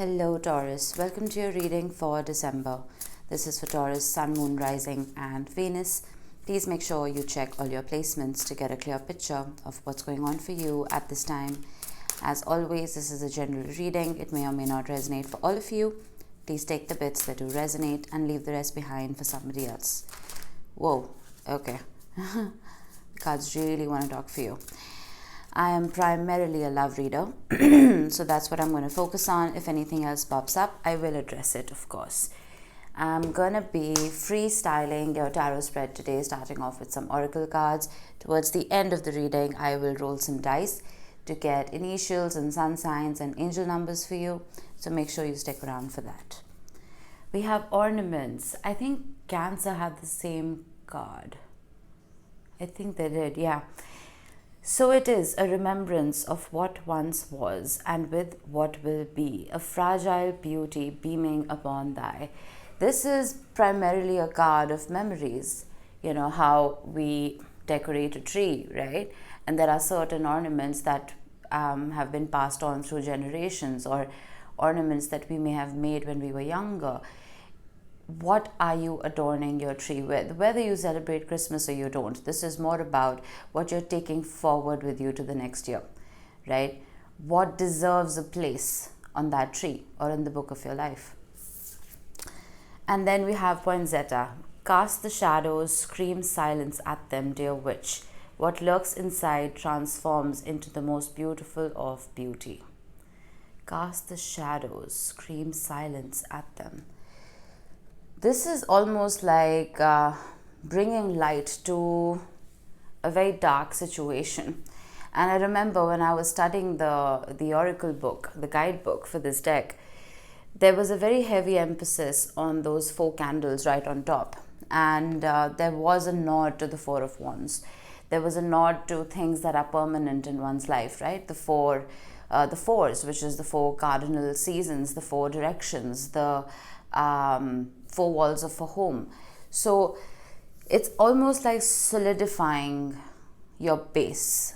Hello Taurus, welcome to your reading for December. This is for Taurus, Sun, Moon, Rising and Venus. Please make sure you check all your placements to get a clear picture of what's going on for you at this time. As always, this is a general reading. It may or may not resonate for all of you. Please take the bits that do resonate and leave the rest behind for somebody else. Whoa, okay. The cards really want to talk for you. I am primarily a love reader, so that's what I'm going to focus on. If anything else pops up, I will address it, of course. I'm going to be freestyling your tarot spread today, starting off with some oracle cards. Towards the end of the reading, I will roll some dice to get initials and sun signs and angel numbers for you, so make sure you stick around for that. We have ornaments. I think Cancer had the same card. I think they did, yeah. So it is a remembrance of what once was and with what will be, a fragile beauty beaming upon thy. This is primarily a card of memories. You know how we decorate a tree, right? And there are certain ornaments that have been passed on through generations, or ornaments that we may have made when we were younger. What are you adorning your tree with? Whether you celebrate Christmas or you don't, this is more about what you're taking forward with you to the next year, right? What deserves a place on that tree or in the book of your life? And then we have poinsettia. Cast the shadows, scream silence at them, dear witch. What lurks inside transforms into the most beautiful of beauty. Cast the shadows, scream silence at them. This is almost like bringing light to a very dark situation. And I remember when I was studying the oracle book, the guidebook for this deck, there was a very heavy emphasis on those 4 candles right on top. And there was a nod to the 4 of Wands. There was a nod to things that are permanent in one's life, right? The fours, which is the 4 cardinal seasons, the 4 directions, the 4 walls of a home. So it's almost like solidifying your base.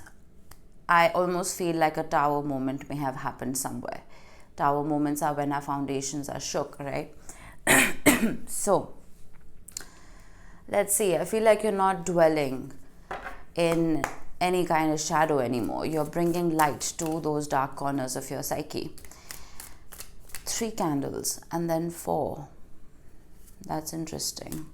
I almost feel like a tower moment may have happened somewhere. Tower moments are when our foundations are shook, right? So let's see. I feel like you're not dwelling in any kind of shadow anymore. You're bringing light to those dark corners of your psyche. 3 candles and then 4. That's interesting.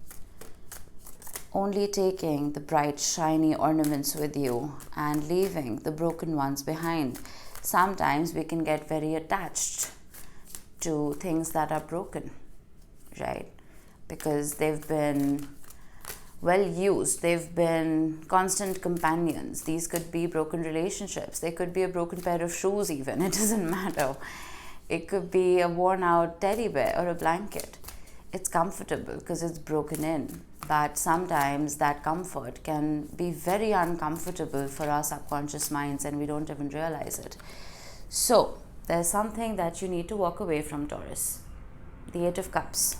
Only taking the bright, shiny ornaments with you and leaving the broken ones behind. Sometimes we can get very attached to things that are broken, right? Because they've been well used. They've been constant companions. These could be broken relationships. They could be a broken pair of shoes even. It doesn't matter. It could be a worn out teddy bear or a blanket. It's comfortable because it's broken in, but sometimes that comfort can be very uncomfortable for our subconscious minds and we don't even realize it. So there's something that you need to walk away from, Taurus. The 8 of Cups.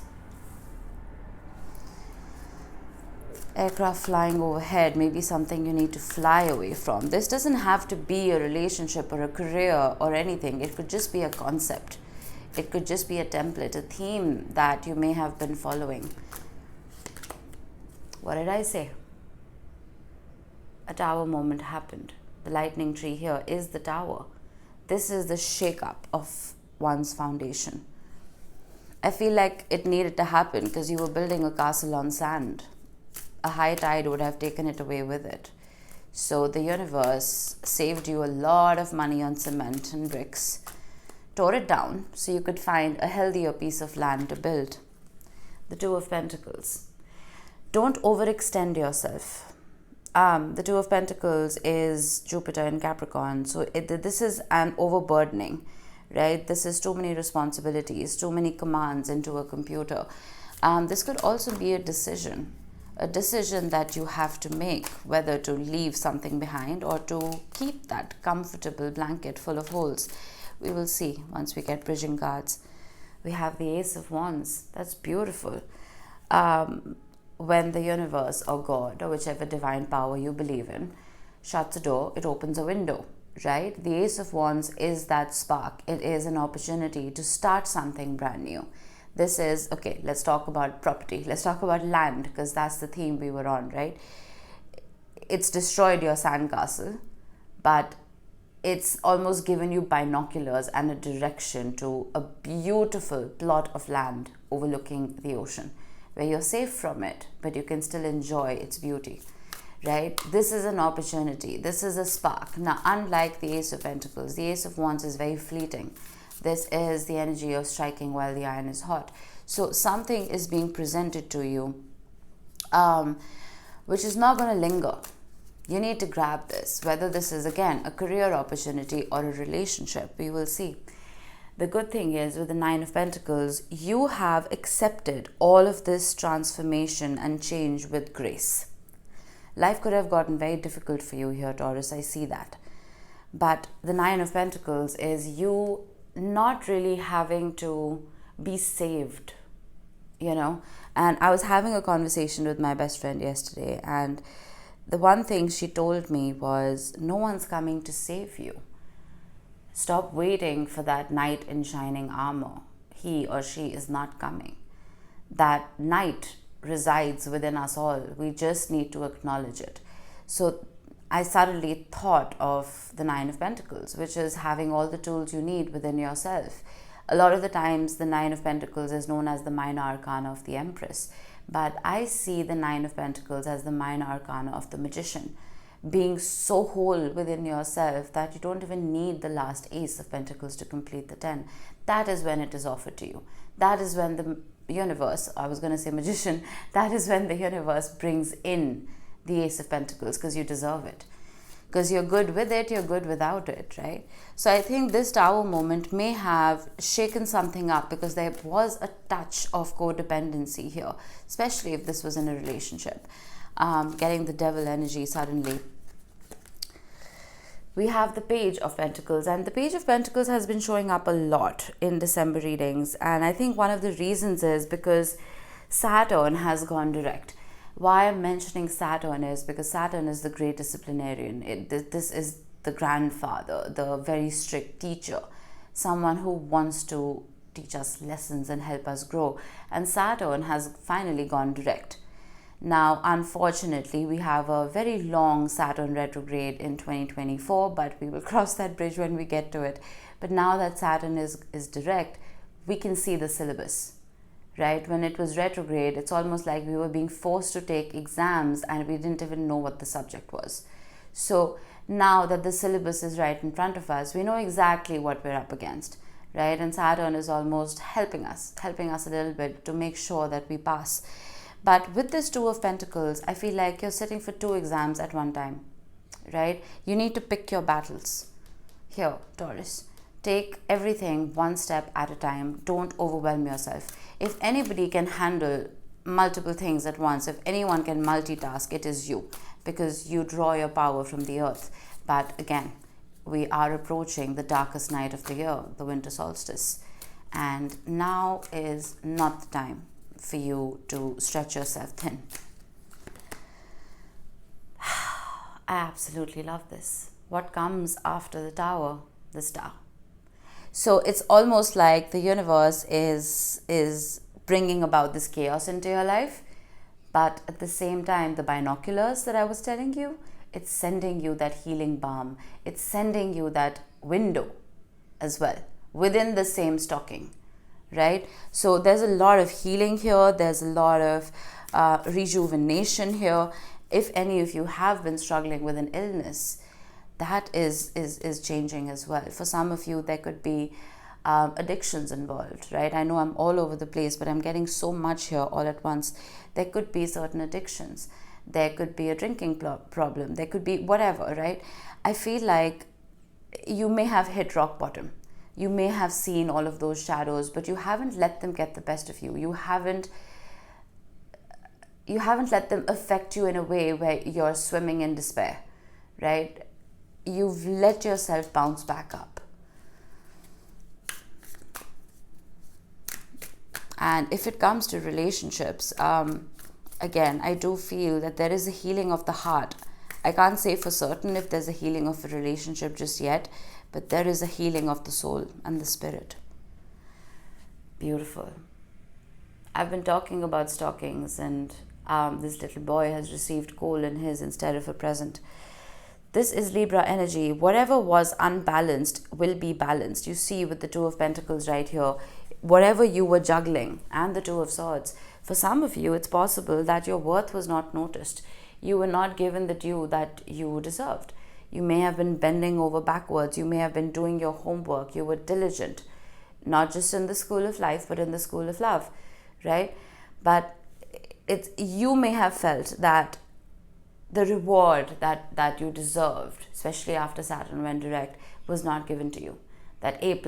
Aircraft flying overhead may be something you need to fly away from. This doesn't have to be a relationship or a career or anything. It could just be a concept. It could just be a template, a theme that you may have been following. What did I say? A tower moment happened. The lightning tree here is the tower. This is the shake-up of one's foundation. I feel like it needed to happen because you were building a castle on sand. A high tide would have taken it away with it. So the universe saved you a lot of money on cement and bricks, tore it down so you could find a healthier piece of land to build. The 2 of Pentacles. Don't overextend yourself. The 2 of Pentacles is Jupiter in Capricorn. So this is an overburdening, right? This is too many responsibilities, too many commands into a computer. This could also be a decision that you have to make, whether to leave something behind or to keep that comfortable blanket full of holes. We will see once we get bridging cards. We have the Ace of Wands. That's beautiful. When the universe or God or whichever divine power you believe in shuts a door, it opens a window. right? The Ace of Wands is that spark. It is an opportunity to start something brand new. This is, okay, let's talk about property. Let's talk about land, because that's the theme we were on, right? It's destroyed your sandcastle, but it's almost given you binoculars and a direction to a beautiful plot of land overlooking the ocean, where you're safe from it, but you can still enjoy its beauty, right? This is an opportunity. This is a spark. Now, unlike the Ace of Pentacles, the Ace of Wands is very fleeting. This is the energy of striking while the iron is hot. So something is being presented to you, which is not going to linger. You need to grab this, whether this is, again, a career opportunity or a relationship. We will see. The good thing is, with the Nine of Pentacles, you have accepted all of this transformation and change with grace. Life could have gotten very difficult for you here, Taurus. I see that. But the Nine of Pentacles is you not really having to be saved, you know. And I was having a conversation with my best friend yesterday, and the one thing she told me was, no one's coming to save you. Stop waiting for that knight in shining armor. He or she is not coming. That knight resides within us all. We just need to acknowledge it. So I suddenly thought of the Nine of Pentacles, which is having all the tools you need within yourself. A lot of the times, the Nine of Pentacles is known as the minor arcana of the Empress. But I see the Nine of Pentacles as the minor arcana of the Magician, being so whole within yourself that you don't even need the last Ace of Pentacles to complete the 10. That is when it is offered to you. That is when the universe, I was going to say magician, that is when the universe brings in the Ace of Pentacles, because you deserve it. Because you're good with it, you're good without it, right? So I think this Tower moment may have shaken something up, because there was a touch of codependency here, especially if this was in a relationship. Getting the Devil energy suddenly. We have the Page of Pentacles, and the Page of Pentacles has been showing up a lot in December readings. And I think one of the reasons is because Saturn has gone direct. Why I'm mentioning Saturn is because Saturn is the great disciplinarian. This is the grandfather, the very strict teacher, someone who wants to teach us lessons and help us grow. And Saturn has finally gone direct. Now, unfortunately, we have a very long Saturn retrograde in 2024, but we will cross that bridge when we get to it. But now that Saturn is direct, we can see the syllabus. Right? When it was retrograde, it's almost like we were being forced to take exams and we didn't even know what the subject was. So now that the syllabus is right in front of us, we know exactly what we're up against, right? And Saturn is almost helping us a little bit to make sure that we pass. But with this Two of Pentacles, I feel like you're sitting for 2 exams at one time, right? You need to pick your battles. Here, Taurus, take everything one step at a time. Don't overwhelm yourself. If anybody can handle multiple things at once, if anyone can multitask, it is you, because you draw your power from the earth. But again, we are approaching the darkest night of the year, the winter solstice. And now is not the time for you to stretch yourself thin. I absolutely love this. What comes after the Tower? The Star. So it's almost like the universe is bringing about this chaos into your life, but at the same time, the binoculars that I was telling you, it's sending you that healing balm. It's sending you that window as well within the same stocking, right? So there's a lot of healing here. There's a lot of rejuvenation here. If any of you have been struggling with an illness, that is changing as well. For some of you, there could be addictions involved, right? I know I'm all over the place, but I'm getting so much here all at once. There could be certain addictions. There could be a drinking problem. There could be whatever, right? I feel like you may have hit rock bottom. You may have seen all of those shadows, but you haven't let them get the best of you. You haven't let them affect you in a way where you're swimming in despair, right? You've let yourself bounce back up. And if it comes to relationships, again, I do feel that there is a healing of the heart I can't say for certain if there's a healing of a relationship just yet, but there is a healing of the soul and the spirit. Beautiful. I've been talking about stockings, and this little boy has received coal in his instead of a present. This is Libra energy. Whatever was unbalanced will be balanced. You see with the Two of Pentacles right here, whatever you were juggling, and the Two of Swords. For some of you, it's possible that your worth was not noticed. You were not given the due that you deserved. You may have been bending over backwards. You may have been doing your homework. You were diligent, not just in the school of life, but in the school of love, right? But you may have felt that the reward that you deserved, especially after Saturn went direct, was not given to you. That A+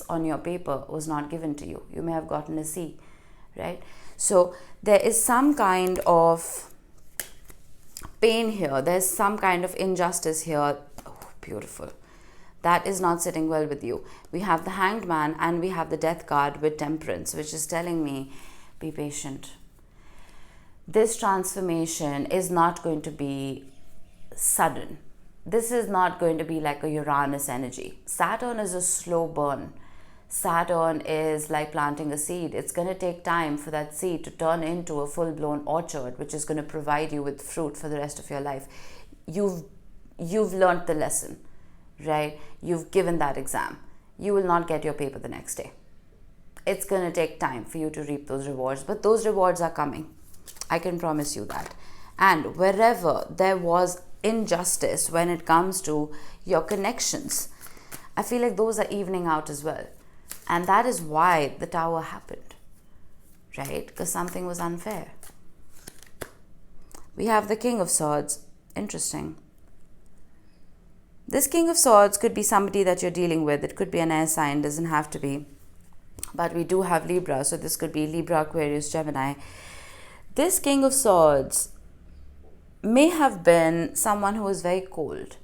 on your paper was not given to you. You may have gotten a C, right? So there is some kind of pain here. There's some kind of injustice here. Oh, beautiful. That is not sitting well with you. We have the Hanged Man and we have the Death card with Temperance, which is telling me, be patient. This transformation is not going to be sudden. This is not going to be like a Uranus energy. Saturn is a slow burn. Saturn is like planting a seed. It's going to take time for that seed to turn into a full-blown orchard, which is going to provide you with fruit for the rest of your life. You've learned the lesson, right? You've given that exam. You will not get your paper the next day. It's going to take time for you to reap those rewards, but those rewards are coming. I can promise you that. And wherever there was injustice when it comes to your connections, I feel like those are evening out as well. And that is why the Tower happened, right? Because something was unfair. We have the King of Swords. Interesting. This King of Swords could be somebody that you're dealing with. It could be an air sign, doesn't have to be. But we do have Libra, so this could be Libra, Aquarius, Gemini. This King of Swords may have been someone who was very cold,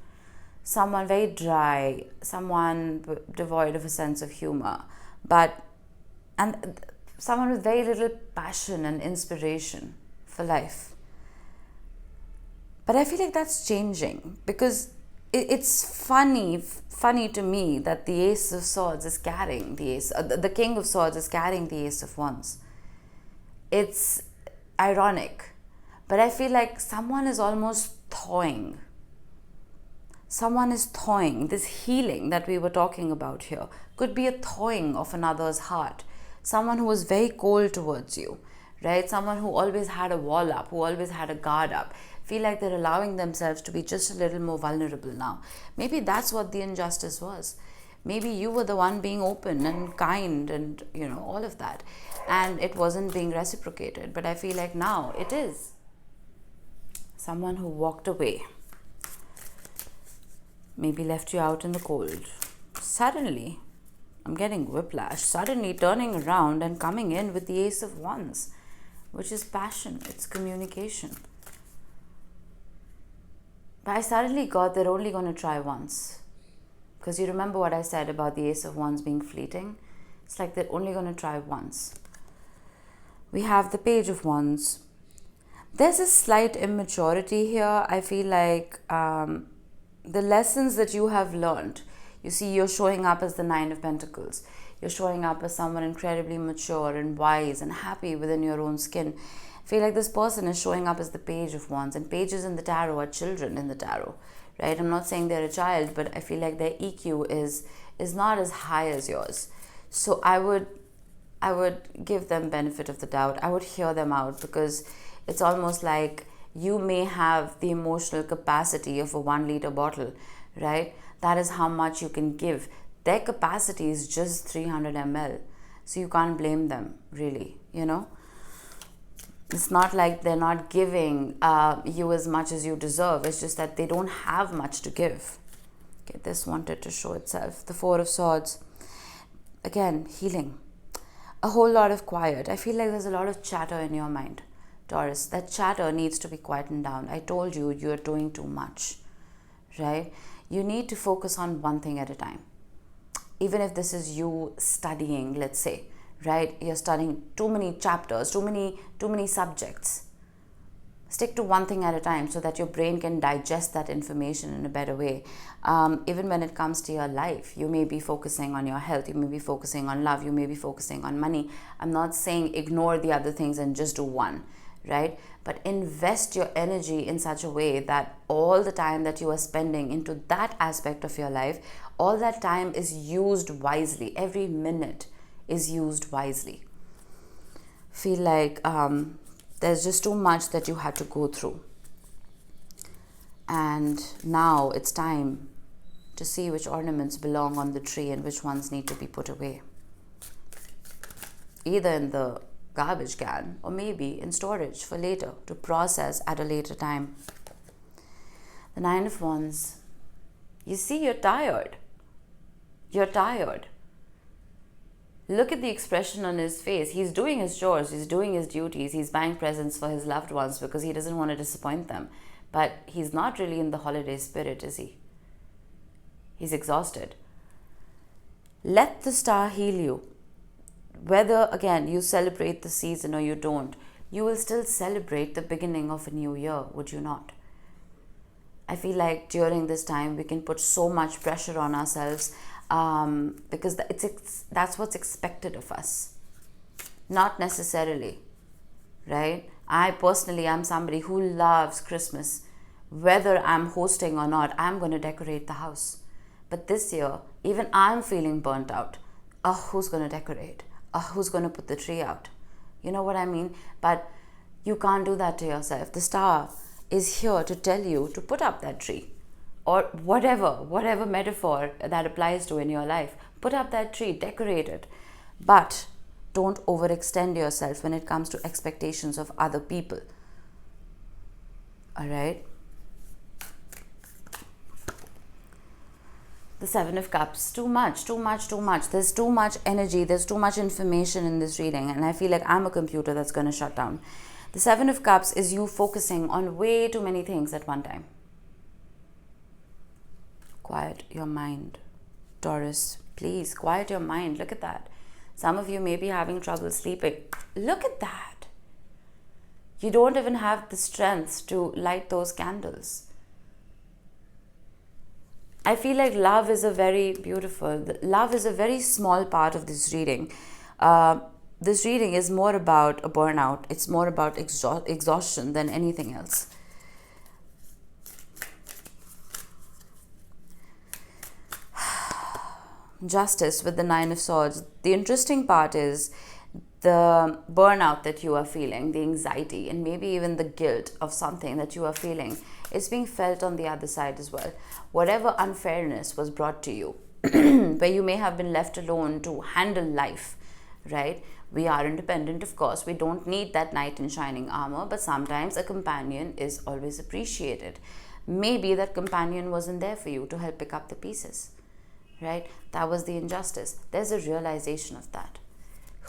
someone very dry, someone devoid of a sense of humor, and someone with very little passion and inspiration for life. But I feel like that's changing, because it's funny to me that the Ace of Swords is carrying the King of Swords is carrying the Ace of Wands. It's ironic, but I feel like someone is almost thawing. Someone is thawing. This healing that we were talking about here could be a thawing of another's heart. Someone who was very cold towards you, right? Someone who always had a wall up, who always had a guard up. Feel like they're allowing themselves to be just a little more vulnerable now. Maybe that's what the injustice was. Maybe you were the one being open and kind and, all of that. And it wasn't being reciprocated. But I feel like now it is. Someone who walked away. Maybe left you out in the cold. Suddenly, I'm getting whiplash. Suddenly turning around and coming in with the Ace of Wands, which is passion. It's communication. But I suddenly got they're only going to try once. Because you remember what I said about the Ace of Wands being fleeting? It's like they're only going to try once. We have the Page of Wands. There's a slight immaturity here. I feel like the lessons that you have learned, you see, you're showing up as the Nine of Pentacles. You're showing up as someone incredibly mature and wise and happy within your own skin. I feel like this person is showing up as the Page of Wands, and pages in the tarot are children in the tarot, right? I'm not saying they're a child, but I feel like their EQ is not as high as yours. So I would give them benefit of the doubt. I would hear them out, because it's almost like you may have the emotional capacity of a 1 liter bottle, right? That is how much you can give. Their capacity is just 300 ml. So you can't blame them, really, It's not like they're not giving you as much as you deserve. It's just that they don't have much to give. Okay, this wanted to show itself. The Four of Swords. Again, healing. A whole lot of quiet. I feel like there's a lot of chatter in your mind, Taurus. That chatter needs to be quietened down. I told you, you're doing too much, right? You need to focus on one thing at a time. Even if this is you studying, let's say, right? You're studying too many chapters, too many subjects. Stick to one thing at a time so that your brain can digest that information in a better way. Even when it comes to your life, you may be focusing on your health, you may be focusing on love, you may be focusing on money. I'm not saying ignore the other things and just do one, right? But invest your energy in such a way that all the time that you are spending into that aspect of your life, all that time is used wisely. Every minute is used wisely. Feel like there's just too much that you had to go through. And now it's time to see which ornaments belong on the tree and which ones need to be put away. Either in the garbage can or maybe in storage for later to process at a later time. The Nine of Wands. You see, you're tired. You're tired. Look at the expression on his face. He's doing his chores, he's doing his duties, he's buying presents for his loved ones because he doesn't want to disappoint them. But he's not really in the holiday spirit, is he? He's exhausted. Let the star heal you. Whether, again, you celebrate the season or you don't, you will still celebrate the beginning of a new year, would you not? I feel like during this time we can put so much pressure on ourselves because that's what's expected of us. Not necessarily, right? I personally am somebody who loves Christmas. Whether I'm hosting or not, I'm going to decorate the house. But this year, even I'm feeling burnt out. Who's going to decorate? Who's going to put the tree out? You know what I mean? But you can't do that to yourself. The star is here to tell you to put up that tree, or whatever metaphor that applies to in your life. Put up that tree, decorate it. But don't overextend yourself when it comes to expectations of other people. All right? The Seven of Cups. Too much. There's too much energy. There's too much information in this reading. And I feel like I'm a computer that's going to shut down. The Seven of Cups is you focusing on way too many things at one time. Quiet your mind. Taurus, please quiet your mind. Look at that. Some of you may be having trouble sleeping. Look at that. You don't even have the strength to light those candles. I feel like love is a very small part of this reading. This reading is more about a burnout. It's more about exhaustion than anything else. Justice with the Nine of Swords. The interesting part is the burnout that you are feeling, the anxiety, and maybe even the guilt of something that you are feeling is being felt on the other side as well. Whatever unfairness was brought to you, where you may have been left alone to handle life, right? We are independent, of course. We don't need that knight in shining armor, but sometimes a companion is always appreciated. Maybe that companion wasn't there for you to help pick up the pieces, right? That was the injustice. There's a realization of that.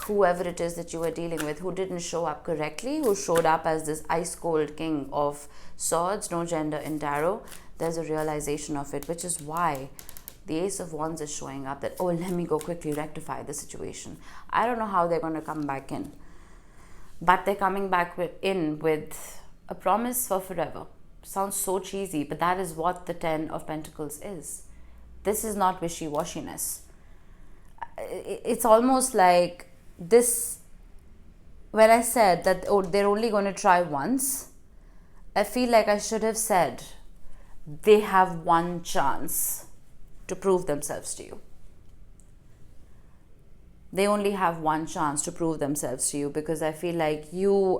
Whoever it is that you are dealing with who didn't show up correctly, who showed up as this ice-cold king of swords, no gender in tarot, there's a realization of it, which is why the Ace of Wands is showing up that, oh, let me go quickly rectify the situation. I don't know how they're going to come back in, but they're coming back with a promise for forever. Sounds so cheesy, but that is what the Ten of Pentacles is. This is not wishy-washiness. It's almost like this, when I said that, oh, they're only going to try once, I feel like I should have said they have one chance to prove themselves to you. They only have one chance to prove themselves to you, because I feel like there's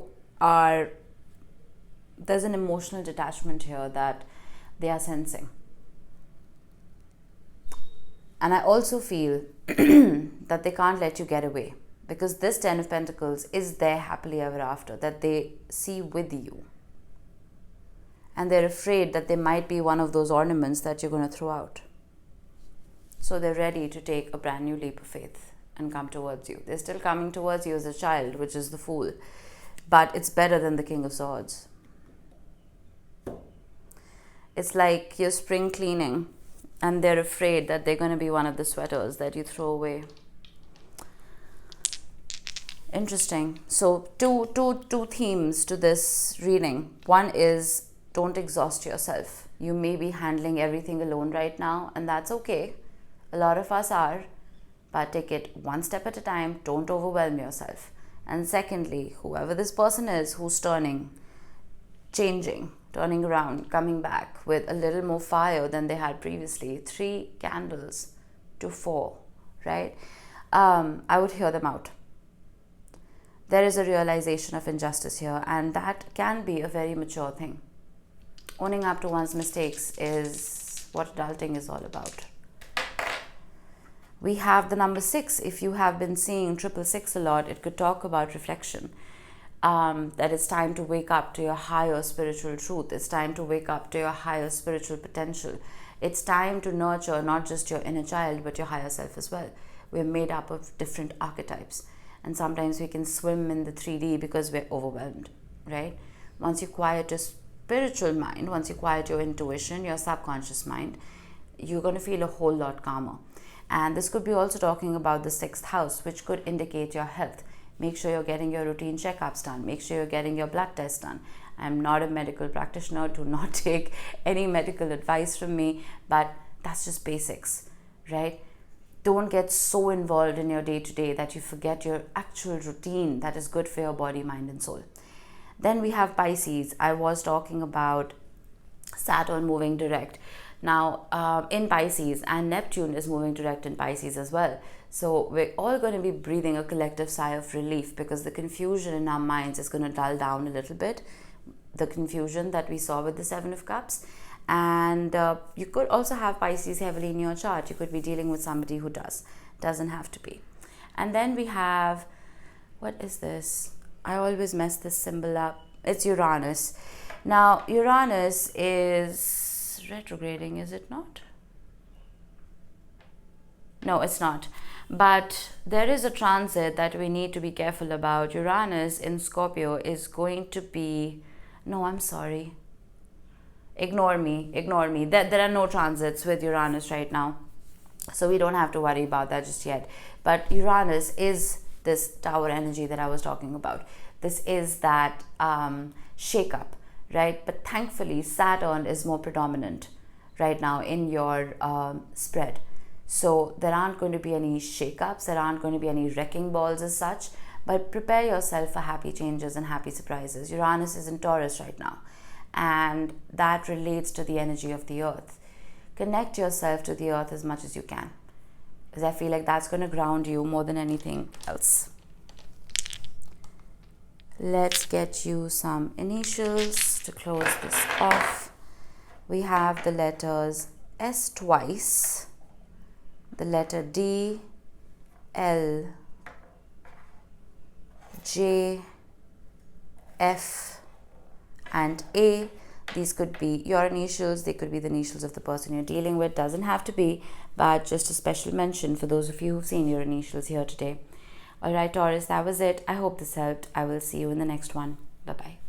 an emotional detachment here that they are sensing. And I also feel that they can't let you get away, because this Ten of Pentacles is their happily ever after that they see with you. And they're afraid that they might be one of those ornaments that you're going to throw out. So they're ready to take a brand new leap of faith and come towards you. They're still coming towards you as a child, which is the Fool. But it's better than the King of Swords. It's like you're spring cleaning and they're afraid that they're going to be one of the sweaters that you throw away. Interesting. So two themes to this reading. One is don't exhaust yourself. You may be handling everything alone right now, and that's okay. A lot of us are, but take it one step at a time. Don't overwhelm yourself. And secondly, whoever this person is who's changing, turning around, coming back with a little more fire than they had previously. 3 candles to 4, right? I would hear them out. There is a realization of injustice here, and that can be a very mature thing. Owning up to one's mistakes is what adulting is all about. We have the number 6. If you have been seeing 666 a lot, it could talk about reflection. That it's time to wake up to your higher spiritual truth. It's time to wake up to your higher spiritual potential. It's time to nurture not just your inner child, but your higher self as well. We're made up of different archetypes. And sometimes we can swim in the 3D because we're overwhelmed, right? Once you quiet your spiritual mind, once you quiet your intuition, your subconscious mind, you're going to feel a whole lot calmer. And this could be also talking about the 6th house, which could indicate your health. Make sure you're getting your routine checkups done. Make sure you're getting your blood tests done. I'm not a medical practitioner. Do not take any medical advice from me, but that's just basics, right? Don't get so involved in your day-to-day that you forget your actual routine that is good for your body, mind, and soul. Then we have Pisces. I was talking about Saturn moving direct. Now, in Pisces, and Neptune is moving direct in Pisces as well. So we're all going to be breathing a collective sigh of relief because the confusion in our minds is going to dull down a little bit. The confusion that we saw with the 7 of Cups. And you could also have Pisces heavily in your chart. You could be dealing with somebody who doesn't have to be. And then we have, what is this? I always mess this symbol up. It's Uranus. Now, Uranus is retrograding, is it not? No, it's not. But there is a transit that we need to be careful about. Uranus in Scorpio is going to be, no, I'm sorry. Ignore me. There are no transits with Uranus right now. So we don't have to worry about that just yet. But Uranus is this tower energy that I was talking about. This is that shake-up, right? But thankfully, Saturn is more predominant right now in your spread. So there aren't going to be any shake-ups. There aren't going to be any wrecking balls as such. But prepare yourself for happy changes and happy surprises. Uranus is in Taurus right now. And that relates to the energy of the earth. Connect yourself to the earth as much as you can, because I feel like that's going to ground you more than anything else. Let's get you some initials to close this off. We have the letters S twice, the letter D, L, J, F, and A. These could be your initials, they could be the initials of the person you're dealing with, doesn't have to be, but just a special mention for those of you who've seen your initials here today. Alright, Taurus, that was it. I hope this helped. I will see you in the next one. Bye-bye.